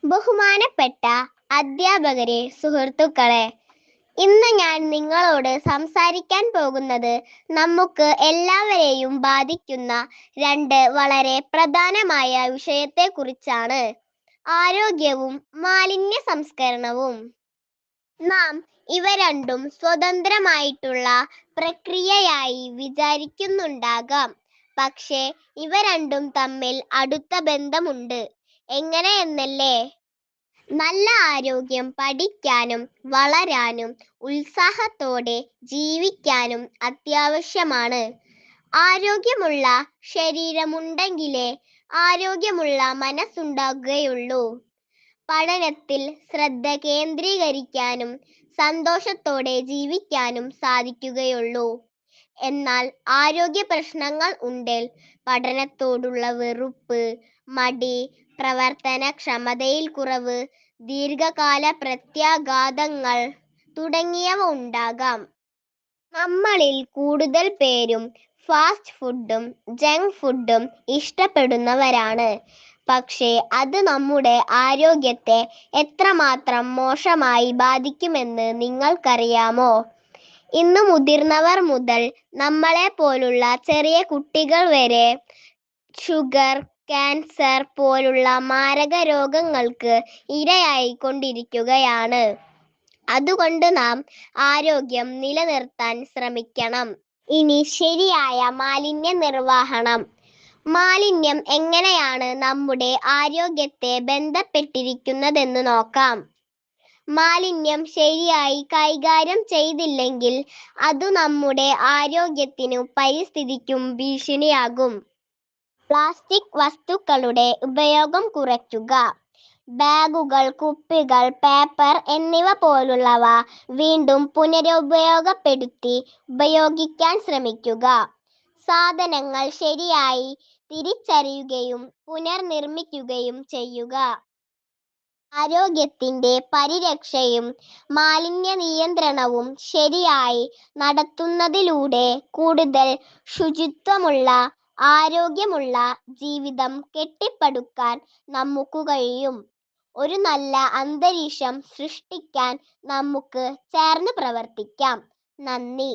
ബഹുമാനപ്പെട്ട അധ്യാപകരെ, സുഹൃത്തുക്കളെ, ഇന്ന് ഞാൻ നിങ്ങളോട് സംസാരിക്കാൻ പോകുന്നത് നമുക്ക് എല്ലാവരെയും ബാധിക്കുന്ന രണ്ട് വളരെ പ്രധാനമായ വിഷയത്തെക്കുറിച്ചാണ്: ആരോഗ്യവും മാലിന്യ സംസ്കരണവും. നാം ഇവ രണ്ടും സ്വതന്ത്രമായിട്ടുള്ള പ്രക്രിയയായി വിചാരിക്കുന്നുണ്ടാകാം. പക്ഷേ ഇവ രണ്ടും തമ്മിൽ അടുത്ത ബന്ധമുണ്ട്. എങ്ങനെയെന്നല്ലേ? നല്ല ആരോഗ്യം പഠിക്കാനും വളരാനും ഉത്സാഹത്തോടെ ജീവിക്കാനും അത്യാവശ്യമാണ്. ആരോഗ്യമുള്ള ശരീരമുണ്ടെങ്കിലേ ആരോഗ്യമുള്ള മനസ്സുണ്ടാകുകയുള്ളൂ. പഠനത്തിൽ ശ്രദ്ധ കേന്ദ്രീകരിക്കാനും സന്തോഷത്തോടെ ജീവിക്കാനും സാധിക്കുകയുള്ളൂ. എന്നാൽ ആരോഗ്യ പ്രശ്നങ്ങൾ ഉണ്ടെങ്കിൽ പഠനത്തോടുള്ള വെറുപ്പ്, മടി, പ്രവർത്തനക്ഷമതയിൽ കുറവ്, ദീർഘകാല പ്രത്യാഘാതങ്ങൾ തുടങ്ങിയവ ഉണ്ടാകാം. നമ്മളിൽ കൂടുതൽ പേരും ഫാസ്റ്റ് ഫുഡും ജങ്ക് ഫുഡും ഇഷ്ടപ്പെടുന്നവരാണ്. പക്ഷേ അത് നമ്മുടെ ആരോഗ്യത്തെ എത്രമാത്രം മോശമായി ബാധിക്കുമെന്ന് നിങ്ങൾക്കറിയാമോ? ഇന്ന് മുതിർന്നവർ മുതൽ നമ്മളെപ്പോലുള്ള ചെറിയ കുട്ടികൾ വരെ ഷുഗർ, ക്യാൻസർ പോലുള്ള മാരക രോഗങ്ങൾക്ക് ഇരയായിക്കൊണ്ടിരിക്കുകയാണ്. അതുകൊണ്ട് നാം ആരോഗ്യം നിലനിർത്താൻ ശ്രമിക്കണം. ഇനി ശരിയായ മാലിന്യ നിർവഹണം. മാലിന്യം എങ്ങനെയാണ് നമ്മുടെ ആരോഗ്യത്തെ ബന്ധപ്പെട്ടിരിക്കുന്നതെന്ന് നോക്കാം. മാലിന്യം ശരിയായി കൈകാര്യം ചെയ്തില്ലെങ്കിൽ അത് നമ്മുടെ ആരോഗ്യത്തിനും പരിസ്ഥിതിക്കും ഭീഷണിയാകും. പ്ലാസ്റ്റിക് വസ്തുക്കളുടെ ഉപയോഗം കുറയ്ക്കുക. ബാഗുകൾ, കുപ്പികൾ, പേപ്പർ എന്നിവ പോലുള്ളവ വീണ്ടും പുനരുപയോഗപ്പെടുത്തി ഉപയോഗിക്കാൻ ശ്രമിക്കുക. സാധനങ്ങൾ ശരിയായി തിരിച്ചറിയുകയും പുനർനിർമ്മിക്കുകയും ചെയ്യുക. ആരോഗ്യത്തിന്റെ പരിരക്ഷയും മാലിന്യ നിയന്ത്രണവും ശരിയായി നടത്തുന്നതിലൂടെ കൂടുതൽ ശുചിത്വമുള്ള, ആരോഗ്യമുള്ള ജീവിതം കെട്ടിപ്പടുക്കാൻ നമുക്ക് കഴിയും. ഒരു നല്ല അന്തരീക്ഷം സൃഷ്ടിക്കാൻ നമുക്ക് ചേർന്ന് പ്രവർത്തിക്കാം. നന്ദി.